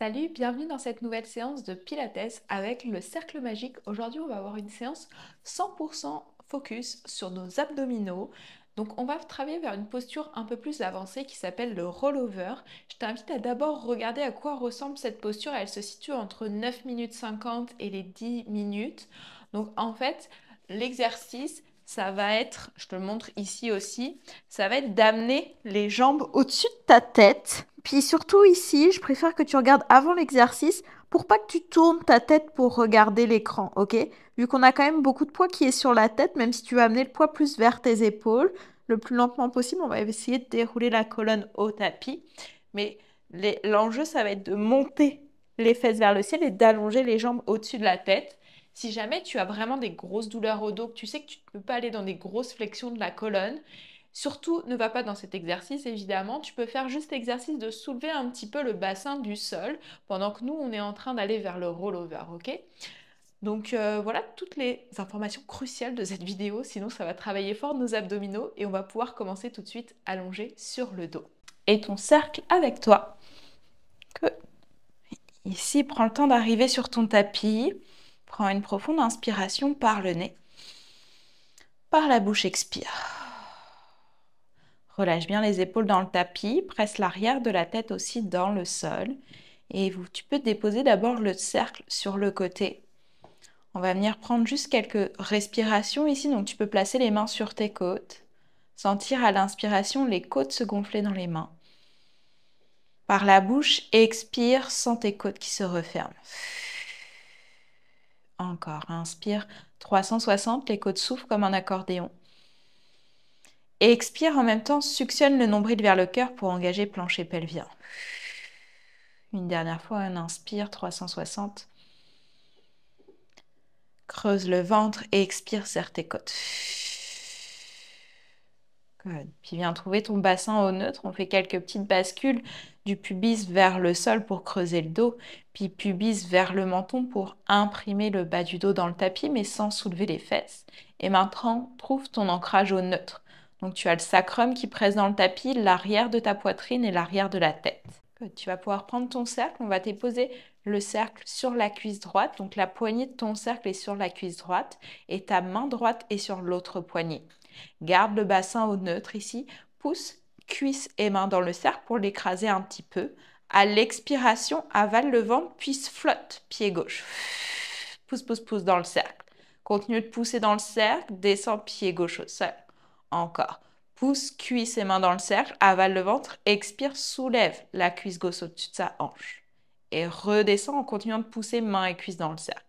Salut, bienvenue dans cette nouvelle séance de Pilates avec le cercle magique. Aujourd'hui, on va avoir une séance 100% focus sur nos abdominaux. Donc, on va travailler vers une posture un peu plus avancée qui s'appelle le rollover. Je t'invite à d'abord regarder à quoi ressemble cette posture. Elle se situe entre 9 minutes 50 et les 10 minutes. Donc, en fait, l'exercice, ça va être, je te le montre ici aussi, ça va être d'amener les jambes au-dessus de ta tête. Puis surtout ici, je préfère que tu regardes avant l'exercice pour pas que tu tournes ta tête pour regarder l'écran, ok? Vu qu'on a quand même beaucoup de poids qui est sur la tête, même si tu veux amener le poids plus vers tes épaules, le plus lentement possible, on va essayer de dérouler la colonne au tapis. Mais l'enjeu, ça va être de monter les fesses vers le ciel et d'allonger les jambes au-dessus de la tête. Si jamais tu as vraiment des grosses douleurs au dos, que tu sais que tu ne peux pas aller dans des grosses flexions de la colonne, surtout ne va pas dans cet exercice évidemment. Tu peux faire juste l'exercice de soulever un petit peu le bassin du sol pendant que nous, on est en train d'aller vers le rollover, ok? Donc voilà toutes les informations cruciales de cette vidéo, sinon ça va travailler fort nos abdominaux et on va pouvoir commencer tout de suite allongé sur le dos. Et ton cercle avec toi. Ici, prends le temps d'arriver sur ton tapis. Prends une profonde inspiration par le nez. Par la bouche, expire. Relâche bien les épaules dans le tapis. Presse l'arrière de la tête aussi dans le sol. Et tu peux déposer d'abord le cercle sur le côté. On va venir prendre juste quelques respirations ici. Donc, tu peux placer les mains sur tes côtes. Sentir à l'inspiration les côtes se gonfler dans les mains. Par la bouche, expire, sens tes côtes qui se referment. Encore, inspire, 360, les côtes soufflent comme un accordéon. Et expire en même temps, suctionne le nombril vers le cœur pour engager plancher pelvien. Une dernière fois, un inspire, 360. Creuse le ventre et expire, serre tes côtes. Good. Puis viens trouver ton bassin au neutre. On fait quelques petites bascules du pubis vers le sol pour creuser le dos, puis pubis vers le menton pour imprimer le bas du dos dans le tapis, mais sans soulever les fesses. Et maintenant, trouve ton ancrage au neutre. Donc tu as le sacrum qui presse dans le tapis, l'arrière de ta poitrine et l'arrière de la tête. Good. Tu vas pouvoir prendre ton cercle. On va déposer le cercle sur la cuisse droite. Donc la poignée de ton cercle est sur la cuisse droite et ta main droite est sur l'autre poignée. Garde le bassin au neutre ici. Pousse cuisse et main dans le cercle pour l'écraser un petit peu. À l'expiration, avale le ventre, puis flotte, pied gauche. Pousse, pousse, pousse dans le cercle. Continue de pousser dans le cercle, descends pied gauche au sol. Encore. Pousse cuisse et main dans le cercle, avale le ventre, expire, soulève la cuisse gauche au-dessus de sa hanche. Et redescends en continuant de pousser main et cuisse dans le cercle.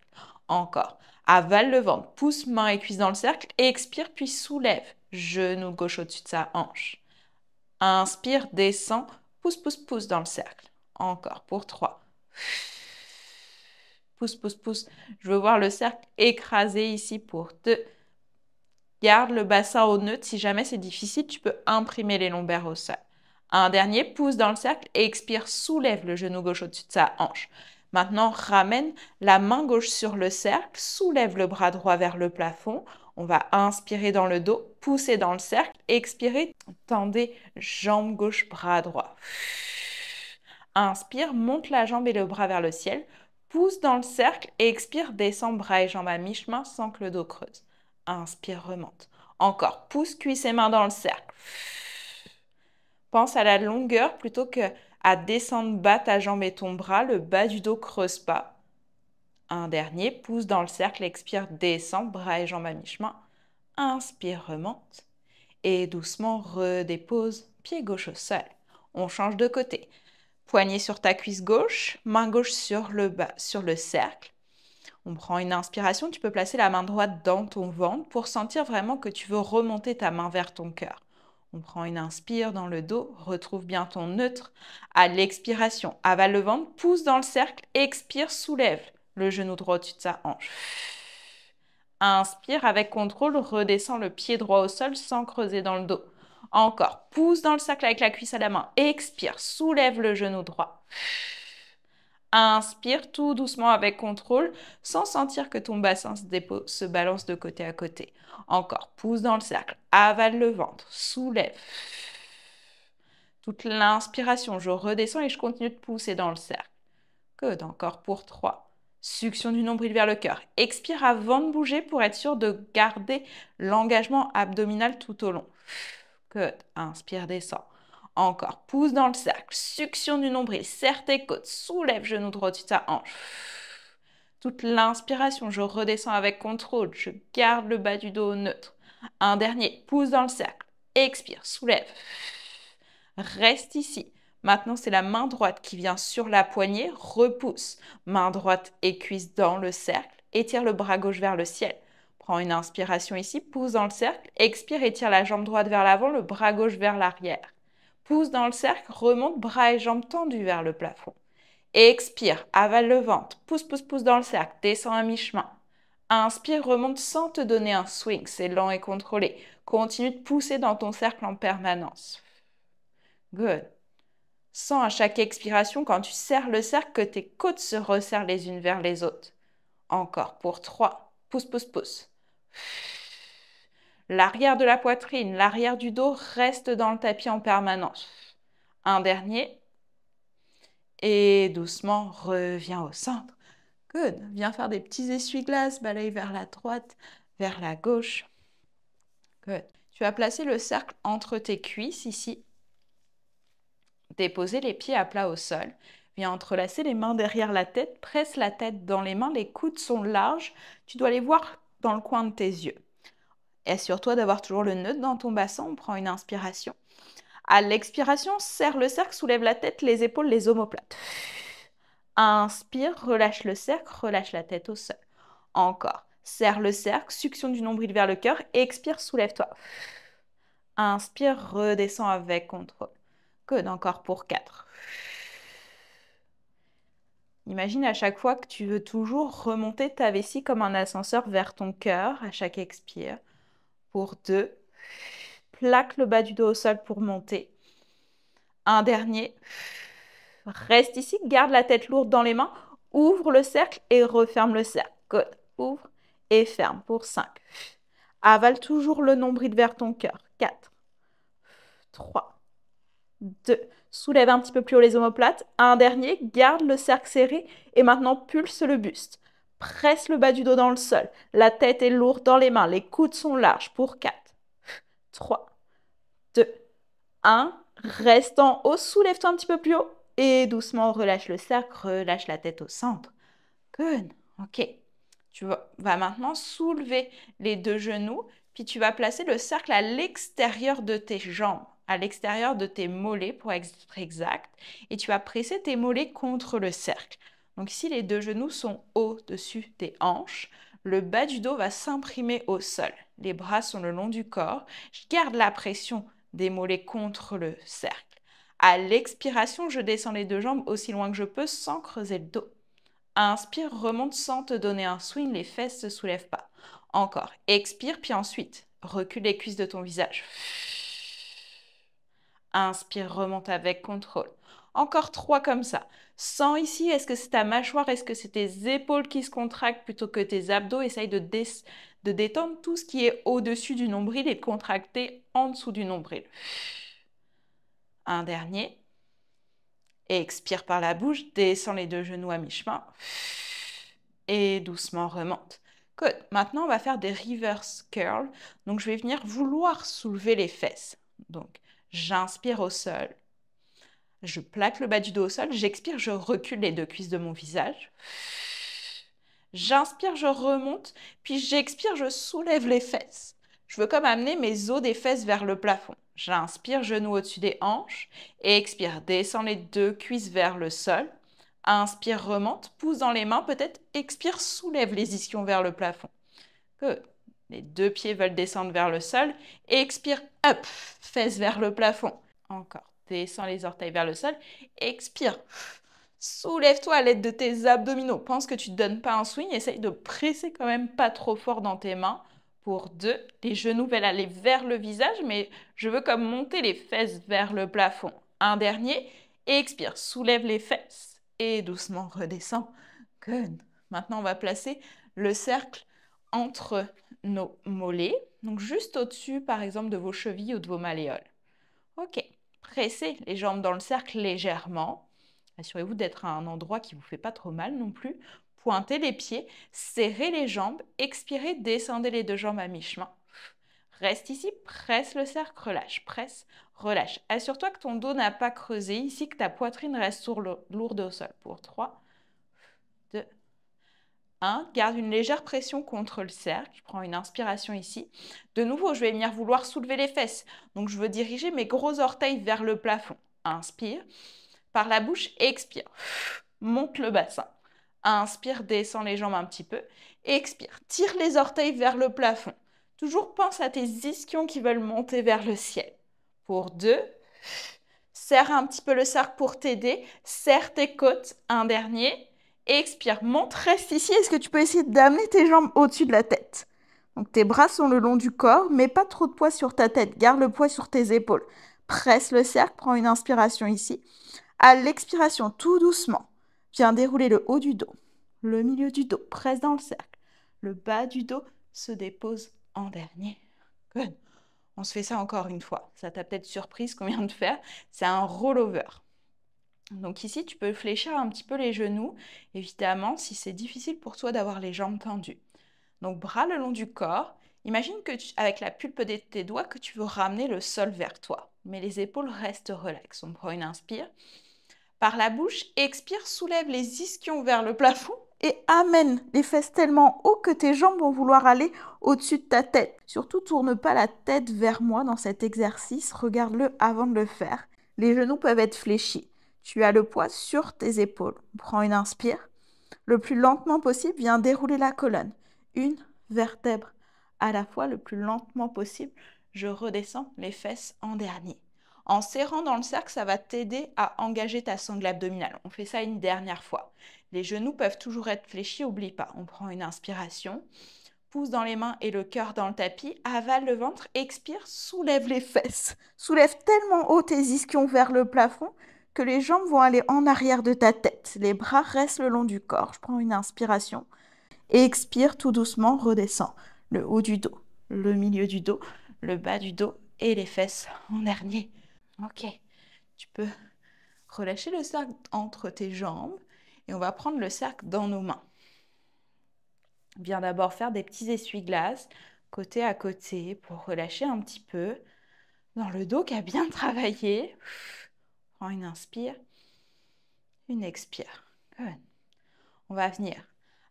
Encore. Avale le ventre, pousse main et cuisse dans le cercle, expire puis soulève, genou gauche au-dessus de sa hanche. Inspire, descend, pousse, pousse, pousse dans le cercle. Encore pour 3. Pousse, pousse, pousse. Je veux voir le cercle écrasé ici pour 2. Garde le bassin au neutre. Si jamais c'est difficile, tu peux imprimer les lombaires au sol. Un dernier, pousse dans le cercle, expire, soulève le genou gauche au-dessus de sa hanche. Maintenant, ramène la main gauche sur le cercle, soulève le bras droit vers le plafond. On va inspirer dans le dos, pousser dans le cercle, expirer, tendez jambe gauche, bras droit. Inspire, monte la jambe et le bras vers le ciel, pousse dans le cercle et expire, descend bras et jambes à mi-chemin sans que le dos creuse. Inspire, remonte. Encore, pousse cuisse et main dans le cercle. Pense à la longueur plutôt que à descendre bas ta jambe et ton bras, le bas du dos creuse pas. Un dernier, pousse dans le cercle, expire, descend, bras et jambes à mi-chemin. Inspire, remonte. Et doucement redépose, pied gauche au sol. On change de côté. Poignet sur ta cuisse gauche, main gauche sur le bas, sur le cercle. On prend une inspiration, tu peux placer la main droite dans ton ventre pour sentir vraiment que tu veux remonter ta main vers ton cœur. On prend une inspire dans le dos, retrouve bien ton neutre. À l'expiration, avale le ventre, pousse dans le cercle, expire, soulève le genou droit au-dessus de sa hanche. Inspire avec contrôle, redescends le pied droit au sol sans creuser dans le dos. Encore, pousse dans le cercle avec la cuisse à la main, expire, soulève le genou droit. Inspire tout doucement avec contrôle, sans sentir que ton bassin se balance de côté à côté. Encore, pousse dans le cercle, avale le ventre, soulève. Toute l'inspiration, je redescends et je continue de pousser dans le cercle. Good. Encore pour 3. Succion du nombril vers le cœur. Expire avant de bouger pour être sûr de garder l'engagement abdominal tout au long. Good. Inspire, descend. Encore. Pousse dans le cercle. Succion du nombril. Serre tes côtes. Soulève genou droit au-dessus de ta hanche. Toute l'inspiration, je redescends avec contrôle. Je garde le bas du dos neutre. Un dernier. Pousse dans le cercle. Expire. Soulève. Reste ici. Maintenant, c'est la main droite qui vient sur la poignée. Repousse. Main droite et cuisse dans le cercle. Étire le bras gauche vers le ciel. Prends une inspiration ici. Pousse dans le cercle. Expire. Étire la jambe droite vers l'avant. Le bras gauche vers l'arrière. Pousse dans le cercle. Remonte. Bras et jambes tendus vers le plafond. Expire. Avale le ventre. Pousse, pousse, pousse dans le cercle. Descends à mi-chemin. Inspire. Remonte sans te donner un swing. C'est lent et contrôlé. Continue de pousser dans ton cercle en permanence. Good. Sens à chaque expiration, quand tu serres le cercle, que tes côtes se resserrent les unes vers les autres. Encore pour 3. Pousse, pousse, pousse. L'arrière de la poitrine, l'arrière du dos reste dans le tapis en permanence. Un dernier. Et doucement, reviens au centre. Good. Viens faire des petits essuie-glaces, balaye vers la droite, vers la gauche. Good. Tu vas placer le cercle entre tes cuisses ici. Déposer les pieds à plat au sol. Viens entrelacer les mains derrière la tête. Presse la tête dans les mains. Les coudes sont larges. Tu dois les voir dans le coin de tes yeux. Assure-toi d'avoir toujours le neutre dans ton bassin. On prend une inspiration. À l'expiration, serre le cercle, soulève la tête, les épaules, les omoplates. Inspire, relâche le cercle, relâche la tête au sol. Encore. Serre le cercle, succion du nombril vers le cœur. Expire, soulève-toi. Inspire, redescends avec contrôle. Good. Encore pour 4. Imagine à chaque fois que tu veux toujours remonter ta vessie comme un ascenseur vers ton cœur à chaque expire. Pour 2. Plaque le bas du dos au sol pour monter. Un dernier. Reste ici, garde la tête lourde dans les mains. Ouvre le cercle et referme le cercle. Good. Ouvre et ferme pour 5. Avale toujours le nombril vers ton cœur. 4. 3. 2. Soulève un petit peu plus haut les omoplates. Un dernier. Garde le cercle serré. Et maintenant, pulse le buste. Presse le bas du dos dans le sol. La tête est lourde dans les mains. Les coudes sont larges pour 4. 3. 2. 1. Reste en haut. Soulève-toi un petit peu plus haut. Et doucement, relâche le cercle. Relâche la tête au centre. Good. OK. Tu vas maintenant soulever les 2 genoux. Puis tu vas placer le cercle à l'extérieur de tes jambes, à l'extérieur de tes mollets pour être exact. Et tu vas presser tes mollets contre le cercle. Donc ici, les 2 genoux sont au-dessus des hanches. Le bas du dos va s'imprimer au sol. Les bras sont le long du corps. Je garde la pression des mollets contre le cercle. À l'expiration, je descends les 2 jambes aussi loin que je peux sans creuser le dos. Inspire, remonte sans te donner un swing, les fesses ne se soulèvent pas. Encore. Expire, puis ensuite, recule les cuisses de ton visage. Inspire, remonte avec contrôle. Encore 3 comme ça. Sens ici, est-ce que c'est ta mâchoire, est-ce que c'est tes épaules qui se contractent plutôt que tes abdos? Essaye de détendre tout ce qui est au-dessus du nombril et de contracter en dessous du nombril. Un dernier. Expire par la bouche, descends les 2 genoux à mi-chemin. Et doucement remonte. Good. Maintenant, on va faire des reverse curls. Donc, je vais venir vouloir soulever les fesses. Donc, j'inspire au sol. Je plaque le bas du dos au sol. J'expire, je recule les 2 cuisses de mon visage. J'inspire, je remonte. Puis j'expire, je soulève les fesses. Je veux comme amener mes os des fesses vers le plafond. J'inspire, genoux au-dessus des hanches. Et expire, descends les 2 cuisses vers le sol. Inspire, remonte, pousse dans les mains, peut-être. Expire, soulève les ischions vers le plafond. Good. Les 2 pieds veulent descendre vers le sol. Expire, up, fesses vers le plafond. Encore. Descends les orteils vers le sol. Expire. Soulève-toi à l'aide de tes abdominaux. Pense que tu ne donnes pas un swing. Essaye de presser quand même pas trop fort dans tes mains. Pour 2, les genoux veulent aller vers le visage, mais je veux comme monter les fesses vers le plafond. Un dernier. Expire, soulève les fesses. Et doucement redescends. Good. Maintenant, on va placer le cercle entre nos mollets. Donc, juste au-dessus, par exemple, de vos chevilles ou de vos malléoles. OK. Pressez les jambes dans le cercle légèrement. Assurez-vous d'être à un endroit qui ne vous fait pas trop mal non plus. Pointez les pieds, serrez les jambes, expirez, descendez les deux jambes à mi-chemin. Reste ici, presse le cercle, relâche, presse, relâche. Assure-toi que ton dos n'a pas creusé ici, que ta poitrine reste lourde au sol. Pour 3, 2, 1. Garde une légère pression contre le cercle. Je prends une inspiration ici. De nouveau, je vais venir vouloir soulever les fesses. Donc, je veux diriger mes gros orteils vers le plafond. Inspire. Par la bouche, expire. Monte le bassin. Inspire, descends les jambes un petit peu. Expire, tire les orteils vers le plafond. Toujours pense à tes ischions qui veulent monter vers le ciel. Pour 2, serre un petit peu le cercle pour t'aider. Serre tes côtes, un dernier. Expire, monte, reste ici. Est-ce que tu peux essayer d'amener tes jambes au-dessus de la tête? Donc tes bras sont le long du corps, mais pas trop de poids sur ta tête. Garde le poids sur tes épaules. Presse le cercle, prends une inspiration ici. À l'expiration, tout doucement, viens dérouler le haut du dos, le milieu du dos, presse dans le cercle. Le bas du dos se dépose en dernier. Good. On se fait ça encore une fois. Ça t'a peut-être surpris ce qu'on vient de faire. C'est un rollover. Donc ici, tu peux fléchir un petit peu les genoux, évidemment, si c'est difficile pour toi d'avoir les jambes tendues. Donc bras le long du corps. Imagine que avec la pulpe de tes doigts que tu veux ramener le sol vers toi. Mais les épaules restent relaxes. On prend une inspire. Par la bouche, expire, soulève les ischions vers le plafond et amène les fesses tellement haut que tes jambes vont vouloir aller au-dessus de ta tête. Surtout, tourne pas la tête vers moi dans cet exercice. Regarde-le avant de le faire. Les genoux peuvent être fléchis. Tu as le poids sur tes épaules. Prends une inspire. Le plus lentement possible, viens dérouler la colonne. Une vertèbre à la fois, le plus lentement possible. Je redescends les fesses en dernier. En serrant dans le cercle, ça va t'aider à engager ta sangle abdominale. On fait ça une dernière fois. Les genoux peuvent toujours être fléchis, n'oublie pas. On prend une inspiration, pouce dans les mains et le cœur dans le tapis, avale le ventre, expire, soulève les fesses. Soulève tellement haut tes ischions vers le plafond que les jambes vont aller en arrière de ta tête. Les bras restent le long du corps. Je prends une inspiration. Expire tout doucement, redescends. Le haut du dos, le milieu du dos, le bas du dos et les fesses en dernier. Ok, tu peux relâcher le cercle entre tes jambes et on va prendre le cercle dans nos mains. Viens d'abord faire des petits essuie-glaces côté à côté pour relâcher un petit peu dans le dos qui a bien travaillé. Prends une inspire, une expire. Good. On va venir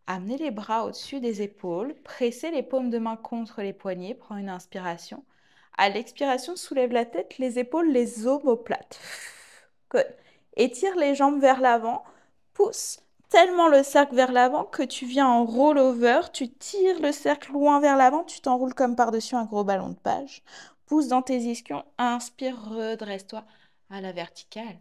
amener les bras au-dessus des épaules, presser les paumes de main contre les poignets. Prends une inspiration. À l'expiration, soulève la tête, les épaules, les omoplates. Good. Étire les jambes vers l'avant. Pousse tellement le cercle vers l'avant que tu viens en roll-over. Tu tires le cercle loin vers l'avant. Tu t'enroules comme par-dessus un gros ballon de page. Pousse dans tes ischions. Inspire, redresse-toi à la verticale.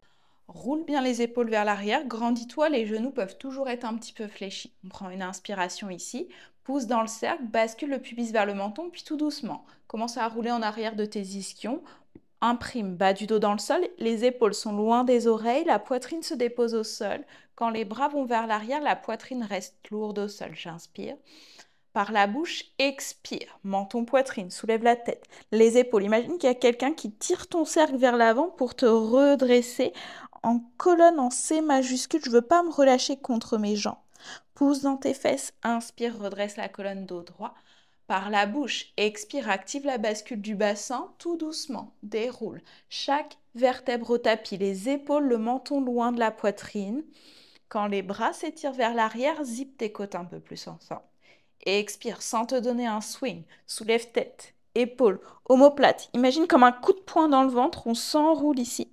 Roule bien les épaules vers l'arrière. Grandis-toi, les genoux peuvent toujours être un petit peu fléchis. On prend une inspiration ici. Pousse dans le cercle, bascule le pubis vers le menton, puis tout doucement. Commence à rouler en arrière de tes ischions. Imprime, bas du dos dans le sol, les épaules sont loin des oreilles, la poitrine se dépose au sol. Quand les bras vont vers l'arrière, la poitrine reste lourde au sol. J'inspire. Par la bouche, expire. Menton, poitrine, soulève la tête. Les épaules. Imagine qu'il y a quelqu'un qui tire ton cercle vers l'avant pour te redresser en colonne en C majuscule. Je ne veux pas me relâcher contre mes jambes. Pousse dans tes fesses. Inspire, redresse la colonne, dos droit. Par la bouche, expire, active la bascule du bassin, tout doucement, déroule. Chaque vertèbre au tapis, les épaules, le menton loin de la poitrine. Quand les bras s'étirent vers l'arrière, zip tes côtes un peu plus ensemble. Et expire sans te donner un swing. Soulève tête, épaules, omoplate. Imagine comme un coup de poing dans le ventre, on s'enroule ici.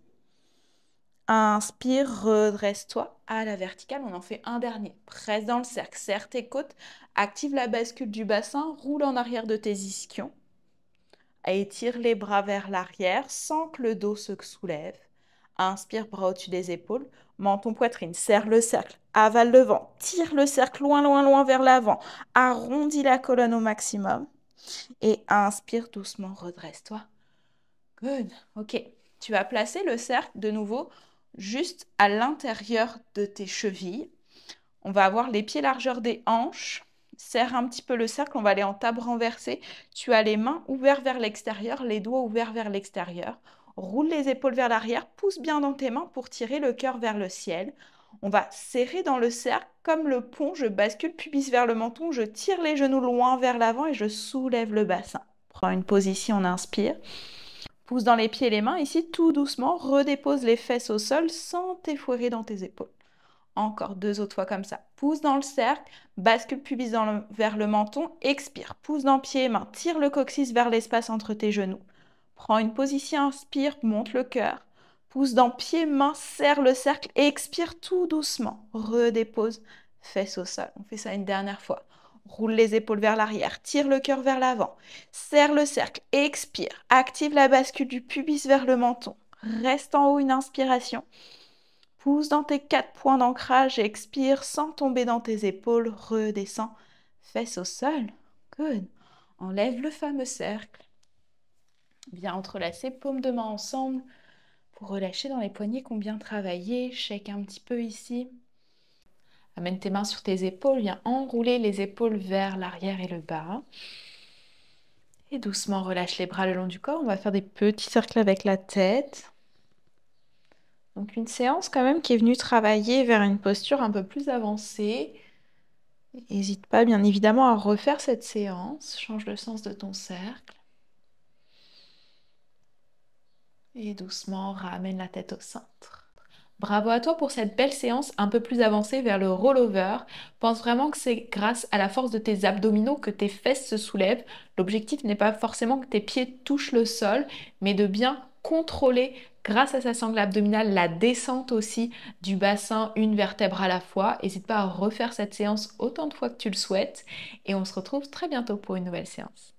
Inspire, redresse-toi à la verticale. On en fait un dernier. Presse dans le cercle, serre tes côtes, active la bascule du bassin, roule en arrière de tes ischions. Étire les bras vers l'arrière sans que le dos se soulève. Inspire, bras au-dessus des épaules. Menton, poitrine, serre le cercle, avale le vent, tire le cercle loin, loin, loin vers l'avant. Arrondis la colonne au maximum. Et inspire doucement, redresse-toi. Good. Ok. Tu vas placer le cercle de nouveau juste à l'intérieur de tes chevilles. On va avoir les pieds largeur des hanches. Serre un petit peu le cercle, on va aller en table renversée. Tu as les mains ouvertes vers l'extérieur, les doigts ouverts vers l'extérieur. Roule les épaules vers l'arrière, pousse bien dans tes mains pour tirer le cœur vers le ciel. On va serrer dans le cercle comme le pont. Je bascule pubis vers le menton, je tire les genoux loin vers l'avant et je soulève le bassin. Prends une position, on inspire. Pousse dans les pieds et les mains. Ici, tout doucement, redépose les fesses au sol sans t'effourer dans tes épaules. Encore 2 autres fois comme ça. Pousse dans le cercle, bascule pubis vers le menton, expire. Pousse dans pieds et mains, tire le coccyx vers l'espace entre tes genoux. Prends une position, inspire, monte le cœur. Pousse dans pieds, mains, serre le cercle, expire tout doucement. Redépose, fesses au sol. On fait ça une dernière fois. Roule les épaules vers l'arrière, tire le cœur vers l'avant. Serre le cercle, expire. Active la bascule du pubis vers le menton. Reste en haut une inspiration. Pousse dans tes 4 points d'ancrage, expire sans tomber dans tes épaules, redescends, fesses au sol. Good. Enlève le fameux cercle. Viens entrelacer, paumes de main ensemble pour relâcher dans les poignets qu'on bien travaillé. Shake un petit peu ici. Amène tes mains sur tes épaules, viens enrouler les épaules vers l'arrière et le bas. Et doucement relâche les bras le long du corps. On va faire des petits cercles avec la tête. Donc une séance quand même qui est venue travailler vers une posture un peu plus avancée. N'hésite pas bien évidemment à refaire cette séance. Change le sens de ton cercle. Et doucement, ramène la tête au centre. Bravo à toi pour cette belle séance un peu plus avancée vers le rollover. Pense vraiment que c'est grâce à la force de tes abdominaux que tes fesses se soulèvent. L'objectif n'est pas forcément que tes pieds touchent le sol, mais de bien contrôler grâce à sa sangle abdominale la descente aussi du bassin, une vertèbre à la fois. N'hésite pas à refaire cette séance autant de fois que tu le souhaites et on se retrouve très bientôt pour une nouvelle séance.